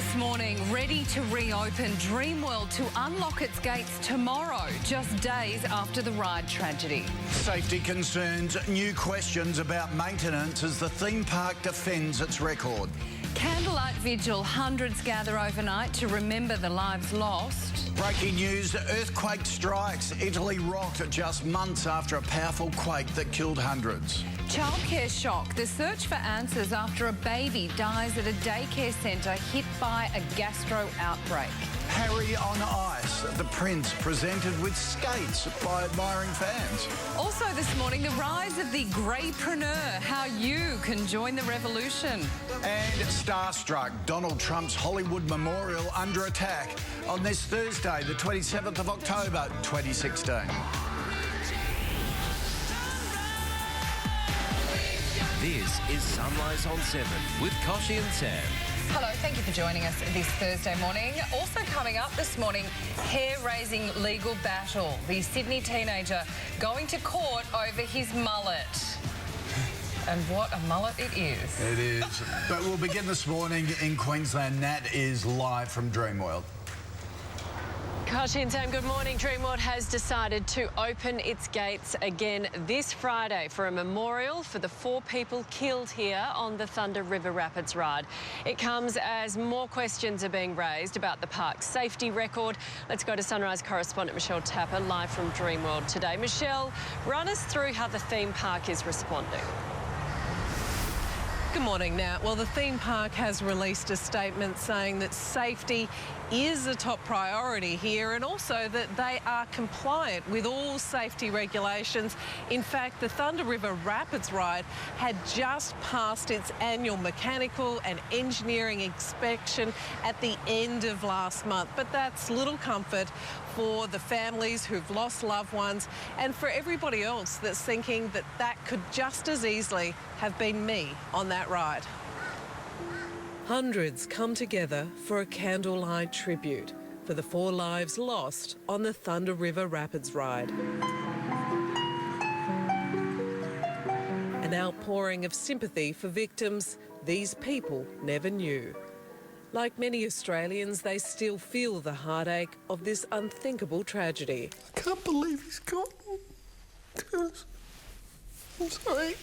this morning, ready to reopen Dreamworld to unlock its gates tomorrow, just days after the ride tragedy. Safety concerns, new questions about maintenance as the theme park defends its record. Candlelight vigil, hundreds gather overnight to remember the lives lost. Breaking news, earthquake strikes. Italy rocked just months after a powerful quake that killed hundreds. Childcare shock, the search for answers after a baby dies at a daycare centre hit by a gastro outbreak. Harry on ice, the Prince presented with skates by admiring fans. Also this morning, the rise of the greypreneur, how you can join the revolution. And starstruck, Donald Trump's Hollywood memorial under attack on this Thursday, the 27th of October, 2016. This is Sunrise on 7 with Koshi and Sam. Hello, thank you for joining us this Thursday morning. Also coming up this morning, hair-raising legal battle. The Sydney teenager going to court over his mullet. And what a mullet it is. It is. But we'll begin this morning in Queensland. Nat is live from Dreamworld. Koshi and Sam, good morning. Dreamworld has decided to open its gates again this Friday for a memorial for the 4 people killed here on the Thunder River Rapids ride. It comes as more questions are being raised about the park's safety record. Let's go to Sunrise correspondent Michelle Tapper live from Dreamworld today. Michelle, run us through how the theme park is responding. Good morning, Nat. Well, the theme park has released a statement saying that safety is a top priority here and also that they are compliant with all safety regulations. In fact, the Thunder River Rapids ride had just passed its annual mechanical and engineering inspection at the end of last month. But that's little comfort for the families who've lost loved ones and for everybody else that's thinking that that could just as easily have been me on that ride. Hundreds come together for a candlelight tribute for the 4 lives lost on the Thunder River Rapids ride. An outpouring of sympathy for victims these people never knew. Like many Australians, they still feel the heartache of this unthinkable tragedy. I can't believe he's gone. I'm sorry.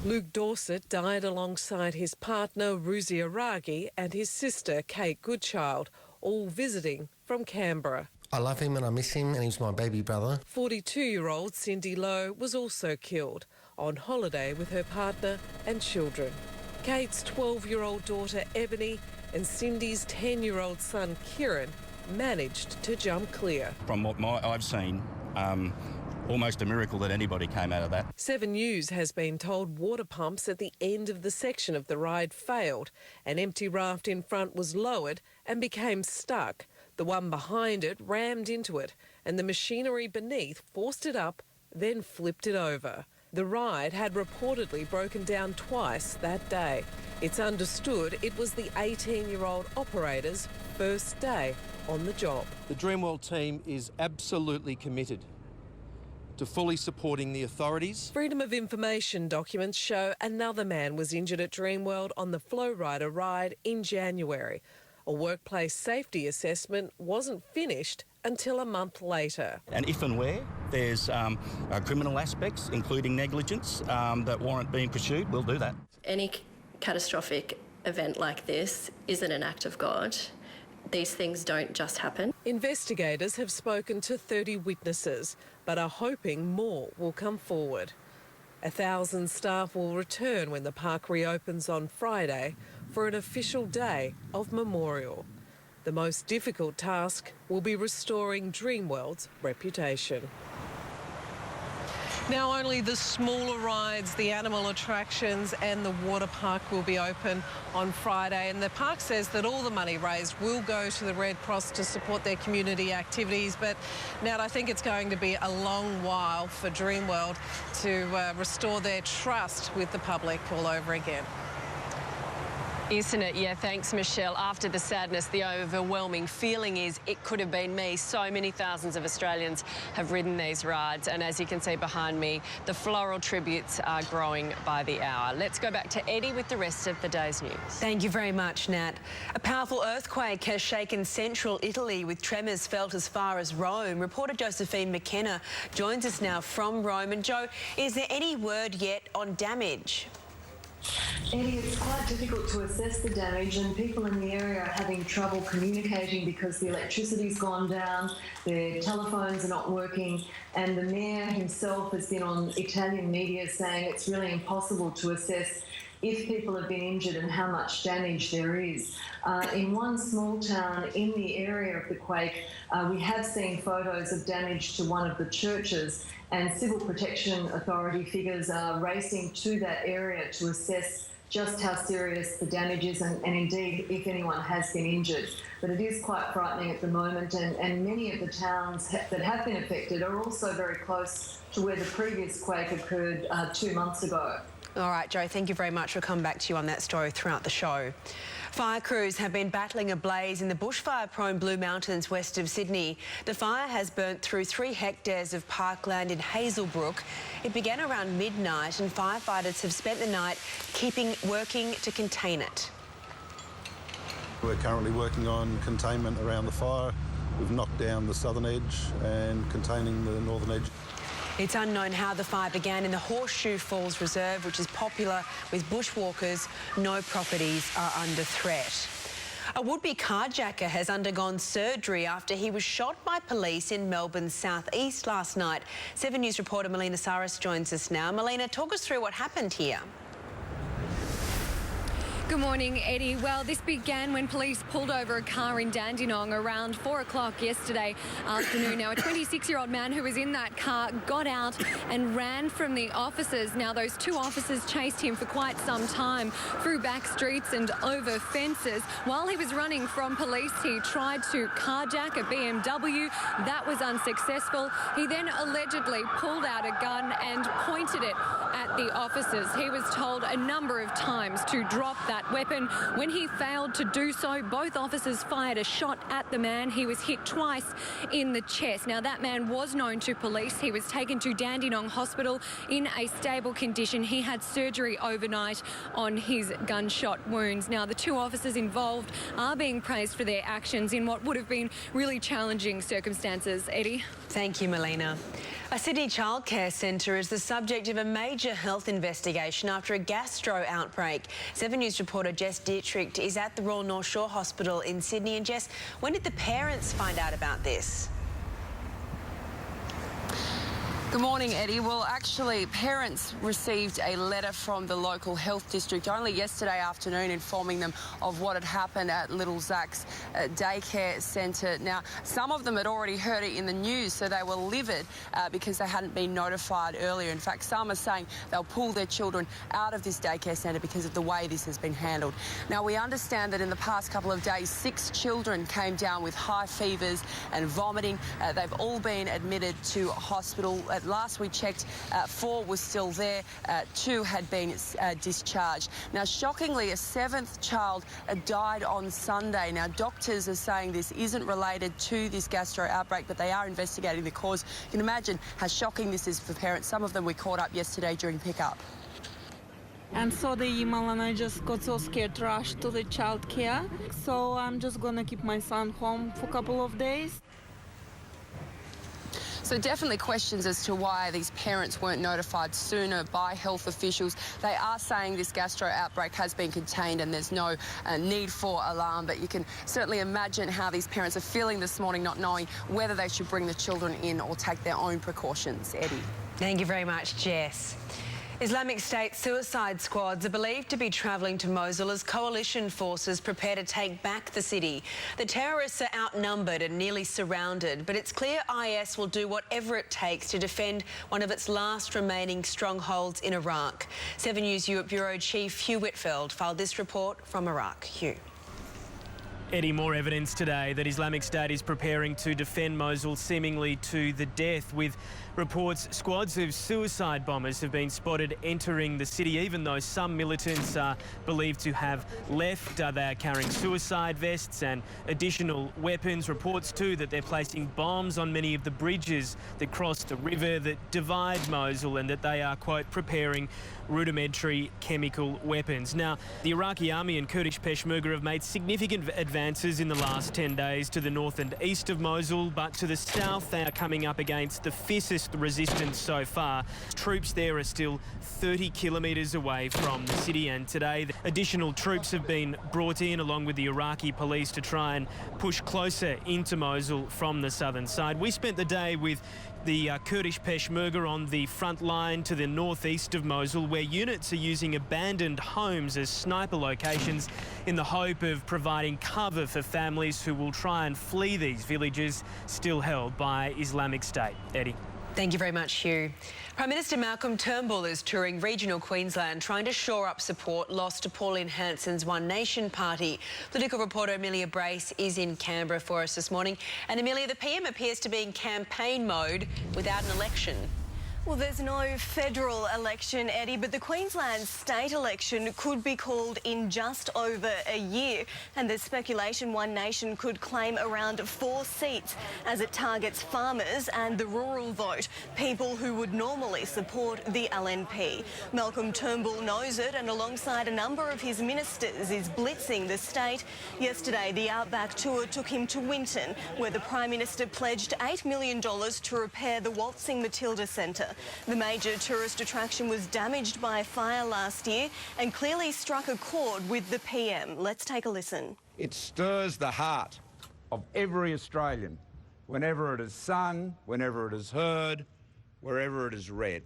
Luke Dorset died alongside his partner, Ruzi Aragi, and his sister, Kate Goodchild, all visiting from Canberra. I love him and I miss him, and he's my baby brother. 42-year-old Cindy Lowe was also killed on holiday with her partner and children. Kate's 12-year-old daughter, Ebony, and Cindy's 10-year-old son, Kieran, managed to jump clear. From what I've seen, almost a miracle that anybody came out of that. 7 News has been told water pumps at the end of the section of the ride failed. An empty raft in front was lowered and became stuck. The one behind it rammed into it, and the machinery beneath forced it up, then flipped it over. The ride had reportedly broken down twice that day. It's understood it was the 18-year-old operator's first day on the job. The Dreamworld team is absolutely committed to fully supporting the authorities. Freedom of Information documents show another man was injured at Dreamworld on the Flow Rider ride in January. A workplace safety assessment wasn't finished until a month later. And if and where there's criminal aspects, including negligence, that warrant being pursued, we'll do that. Any catastrophic event like this isn't an act of God. These things don't just happen. Investigators have spoken to 30 witnesses, but are hoping more will come forward. 1,000 staff will return when the park reopens on Friday for an official day of memorial. The most difficult task will be restoring Dreamworld's reputation. Now only the smaller rides, the animal attractions and the water park will be open on Friday, and the park says that all the money raised will go to the Red Cross to support their community activities. But Nat, I think it's going to be a long while for Dreamworld to restore their trust with the public all over again. Isn't it? Yeah, thanks, Michelle. After the sadness, the overwhelming feeling is it could have been me. So many thousands of Australians have ridden these rides, and as you can see behind me, the floral tributes are growing by the hour. Let's go back to Eddie with the rest of the day's news. Thank you very much, Nat. A powerful earthquake has shaken central Italy, with tremors felt as far as Rome. Reporter Josephine McKenna joins us now from Rome. And Jo, is there any word yet on damage? Eddie, it's quite difficult to assess the damage, and people in the area are having trouble communicating because the electricity's gone down, their telephones are not working, and the mayor himself has been on Italian media saying it's really impossible to assess if people have been injured and how much damage there is. In one small town in the area of the quake, we have seen photos of damage to one of the churches, and Civil Protection Authority figures are racing to that area to assess just how serious the damage is and indeed if anyone has been injured. But it is quite frightening at the moment, and many of the towns that have been affected are also very close to where the previous quake occurred 2 months ago. All right, Jo, thank you very much. We'll come back to you on that story throughout the show. Fire crews have been battling a blaze in the bushfire-prone Blue Mountains west of Sydney. The fire has burnt through 3 hectares of parkland in Hazelbrook. It began around midnight, and firefighters have spent the night working to contain it. We're currently working on containment around the fire. We've knocked down the southern edge and containing the northern edge. It's unknown how the fire began in the Horseshoe Falls Reserve, which is popular with bushwalkers. No properties are under threat. A would-be carjacker has undergone surgery after he was shot by police in Melbourne's southeast last night. 7 News reporter Melina Saris joins us now. Melina, talk us through what happened here. Good morning, Eddie. Well, this began when police pulled over a car in Dandenong around 4 o'clock yesterday afternoon. Now, a 26-year-old man who was in that car got out and ran from the officers. Now, those 2 officers chased him for quite some time through back streets and over fences. While he was running from police, he tried to carjack a BMW. That was unsuccessful. He then allegedly pulled out a gun and pointed it at the officers. He was told a number of times to drop that weapon. When he failed to do so, both officers fired a shot at the man. He was hit twice in the chest. Now, that man was known to police. He was taken to Dandenong Hospital in a stable condition. He had surgery overnight on his gunshot wounds. Now, the 2 officers involved are being praised for their actions in what would have been really challenging circumstances. Eddie? Thank you, Melina. A Sydney childcare centre is the subject of a major health investigation after a gastro outbreak. 7 News reporter Jess Dietrich is at the Royal North Shore Hospital in Sydney. And Jess, when did the parents find out about this? Good morning, Eddie. Well, actually, parents received a letter from the local health district only yesterday afternoon informing them of what had happened at Little Zach's daycare centre. Now, some of them had already heard it in the news, so they were livid because they hadn't been notified earlier. In fact, some are saying they'll pull their children out of this daycare centre because of the way this has been handled. Now, we understand that in the past couple of days, 6 children came down with high fevers and vomiting. They've all been admitted to hospital. At last we checked, 4 were still there, 2 had been discharged. Now, shockingly, a 7th child died on Sunday. Now, doctors are saying this isn't related to this gastro outbreak, but they are investigating the cause. You can imagine how shocking this is for parents. Some of them we caught up yesterday during pickup. And saw the email and I just got so scared, rushed to the childcare. So I'm just gonna keep my son home for a couple of days. So definitely questions as to why these parents weren't notified sooner by health officials. They are saying this gastro outbreak has been contained and there's no need for alarm, but you can certainly imagine how these parents are feeling this morning, not knowing whether they should bring the children in or take their own precautions. Eddie. Thank you very much, Jess. Islamic State suicide squads are believed to be travelling to Mosul as coalition forces prepare to take back the city. The terrorists are outnumbered and nearly surrounded, but it's clear IS will do whatever it takes to defend one of its last remaining strongholds in Iraq. 7 News Europe Bureau Chief Hugh Whitfeld filed this report from Iraq. Hugh. Eddie, more evidence today that Islamic State is preparing to defend Mosul seemingly to the death, with reports squads of suicide bombers have been spotted entering the city, even though some militants are believed to have left. They are carrying suicide vests and additional weapons. Reports too that they're placing bombs on many of the bridges that cross the river that divide Mosul, and that they are, quote, preparing rudimentary chemical weapons. Now, the Iraqi army and Kurdish Peshmerga have made significant advances in the last 10 days to the north and east of Mosul, but to the south they are coming up against the fiercest resistance so far. Troops there are still 30 kilometres away from the city, and today additional troops have been brought in along with the Iraqi police to try and push closer into Mosul from the southern side. We spent the day with the Kurdish Peshmerga on the front line to the northeast of Mosul, where units are using abandoned homes as sniper locations in the hope of providing cover for families who will try and flee these villages still held by Islamic State. Eddie. Thank you very much, Hugh. Prime Minister Malcolm Turnbull is touring regional Queensland, trying to shore up support lost to Pauline Hanson's One Nation party. Political reporter Amelia Brace is in Canberra for us this morning. And Amelia, the PM appears to be in campaign mode without an election. Well, there's no federal election, Eddie, but the Queensland state election could be called in just over a year. And there's speculation One Nation could claim around 4 seats as it targets farmers and the rural vote, people who would normally support the LNP. Malcolm Turnbull knows it, and alongside a number of his ministers is blitzing the state. Yesterday, the Outback tour took him to Winton, where the Prime Minister pledged $8 million to repair the Waltzing Matilda Centre. The major tourist attraction was damaged by a fire last year and clearly struck a chord with the PM. Let's take a listen. It stirs the heart of every Australian whenever it is sung, whenever it is heard, wherever it is read.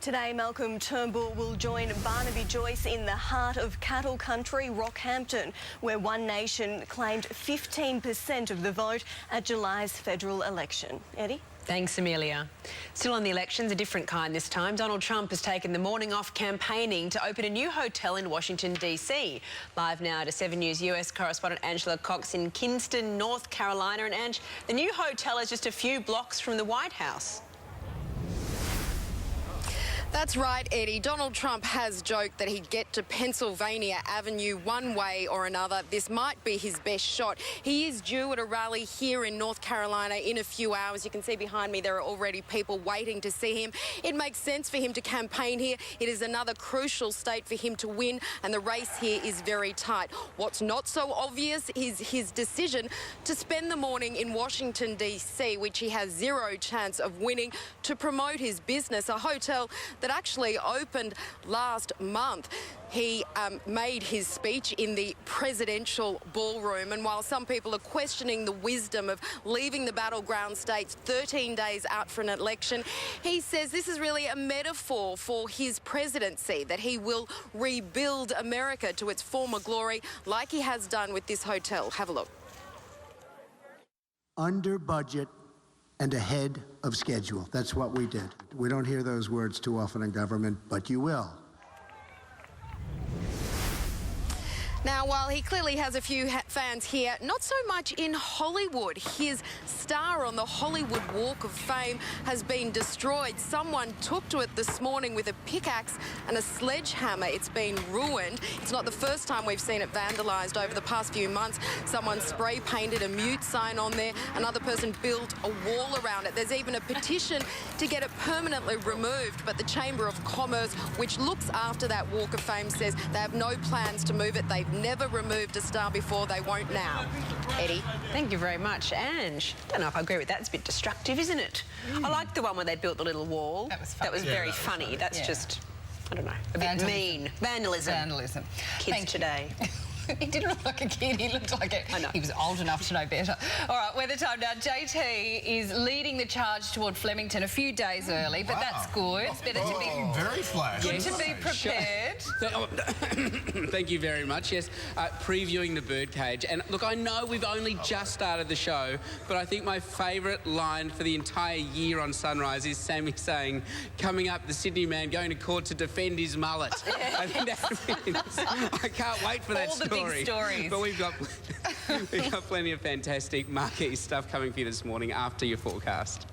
Today, Malcolm Turnbull will join Barnaby Joyce in the heart of cattle country, Rockhampton, where One Nation claimed 15% of the vote at July's federal election. Eddie? Thanks, Amelia. Still on the elections, a different kind this time. Donald Trump has taken the morning off campaigning to open a new hotel in Washington, D.C. Live now to 7 News US correspondent Angela Cox in Kinston, North Carolina. And Ange, the new hotel is just a few blocks from the White House. That's right, Eddie. Donald Trump has joked that he'd get to Pennsylvania Avenue one way or another. This might be his best shot. He is due at a rally here in North Carolina in a few hours. You can see behind me there are already people waiting to see him. It makes sense for him to campaign here. It is another crucial state for him to win, and the race here is very tight. What's not so obvious is his decision to spend the morning in Washington, D.C., which he has zero chance of winning, to promote his business, a hotel that actually opened last month. He made his speech in the presidential ballroom, and while some people are questioning the wisdom of leaving the battleground states 13 days out for an election, he says this is really a metaphor for his presidency, that he will rebuild America to its former glory like he has done with this hotel. Have a look. Under budget and ahead of schedule. That's what we did. We don't hear those words too often in government, but you will. Now, while he clearly has a few fans here, not so much in Hollywood. His star on the Hollywood Walk of Fame has been destroyed. Someone took to it this morning with a pickaxe and a sledgehammer. It's been ruined. It's not the first time we've seen it vandalised over the past few months. Someone spray painted a mute sign on there. Another person built a wall around it. There's even a petition to get it permanently removed. But the Chamber of Commerce, which looks after that Walk of Fame, says they have no plans to move it. They've never removed a star before. They won't now. Eddie? Thank you very much, Ange. I don't know if I agree with that. It's a bit destructive, isn't it? I like the one where they built the little wall. That was fun. That was very funny. That's just, I don't know, a bit mean. Vandalism. Vandalism. Kids today. He didn't look like a kid. He looked like he was old enough to know better. All right, weather time now. JT is leading the charge toward Flemington a few days early, but that's good. It's better to be very flash. Good to be prepared. it? Thank you very much. Yes, previewing the birdcage. And look, I know we've only just started the show, but I think my favourite line for the entire year on Sunrise is Sammy saying, coming up, the Sydney man going to court to defend his mullet. I think that wins. I can't wait for that story. All the big stories. But we've got plenty of fantastic marquee stuff coming for you this morning after your forecast.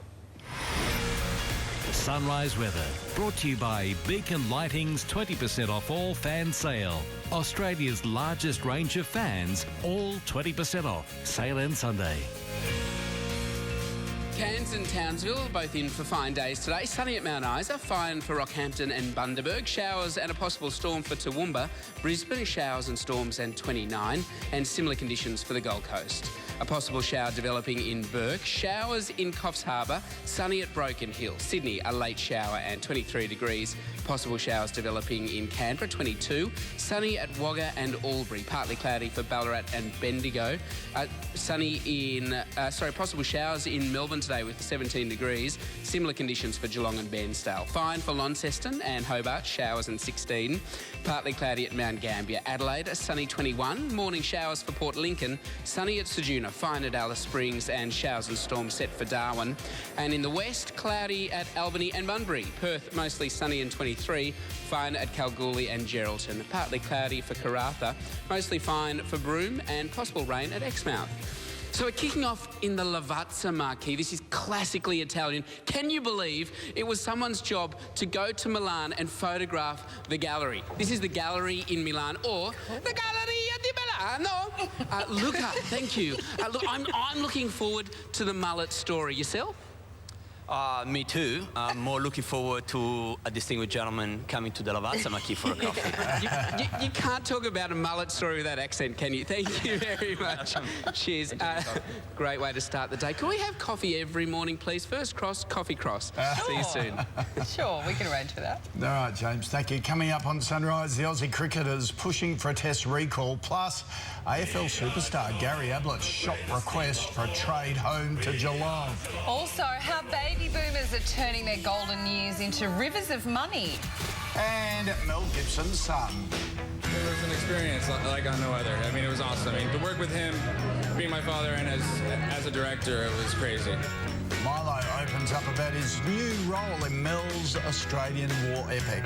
Sunrise weather brought to you by Beacon Lighting's 20% off all fan sale. Australia's largest range of fans, all 20% off. Sale ends Sunday. Cairns and Townsville are both in for fine days today. Sunny at Mount Isa, fine for Rockhampton and Bundaberg. Showers and a possible storm for Toowoomba. Brisbane, showers and storms and 29. And similar conditions for the Gold Coast. A possible shower developing in Bourke. Showers in Coffs Harbour. Sunny at Broken Hill. Sydney, a late shower and 23 degrees. Possible showers developing in Canberra, 22. Sunny at Wagga and Albury. Partly cloudy for Ballarat and Bendigo. Possible showers in Melbourne today with 17 degrees. Similar conditions for Geelong and Bairnsdale. Fine for Launceston and Hobart, showers and 16. Partly cloudy at Mount Gambier. Adelaide, a sunny 21. Morning showers for Port Lincoln. Sunny at Ceduna, fine at Alice Springs, and showers and storms set for Darwin. And in the west, cloudy at Albany and Bunbury. Perth, mostly sunny and 23. Fine at Kalgoorlie and Geraldton. Partly cloudy for Karratha. Mostly fine for Broome, and possible rain at Exmouth. So we're kicking off in the Lavazza marquee. This is classically Italian. Can you believe it was someone's job to go to Milan and photograph the gallery? This is the gallery in Milan, or the Galleria di Milano. Luca, thank you. Look, I'm looking forward to the mullet story. Yourself? Me too. I'm more looking forward to a distinguished gentleman coming to the Lavazza marquee for a coffee. You can't talk about a mullet story with that accent, can you? Thank you very much. Cheers. Great way to start the day. Can we have coffee every morning, please? First cross, coffee cross. See you soon. Sure, we can arrange for that. All right, James, thank you. Coming up on Sunrise, the Aussie cricketers pushing for a test recall, plus AFL superstar Gary Ablett's shop request for a trade home to Geelong. Also, how baby boomers are turning their golden years into rivers of money. And Mel Gibson's son. It was an experience like no other. I mean, it was awesome. I mean, to work with him, being my father, and as a director, it was crazy. Milo opens up about his new role in Mel's Australian war epic.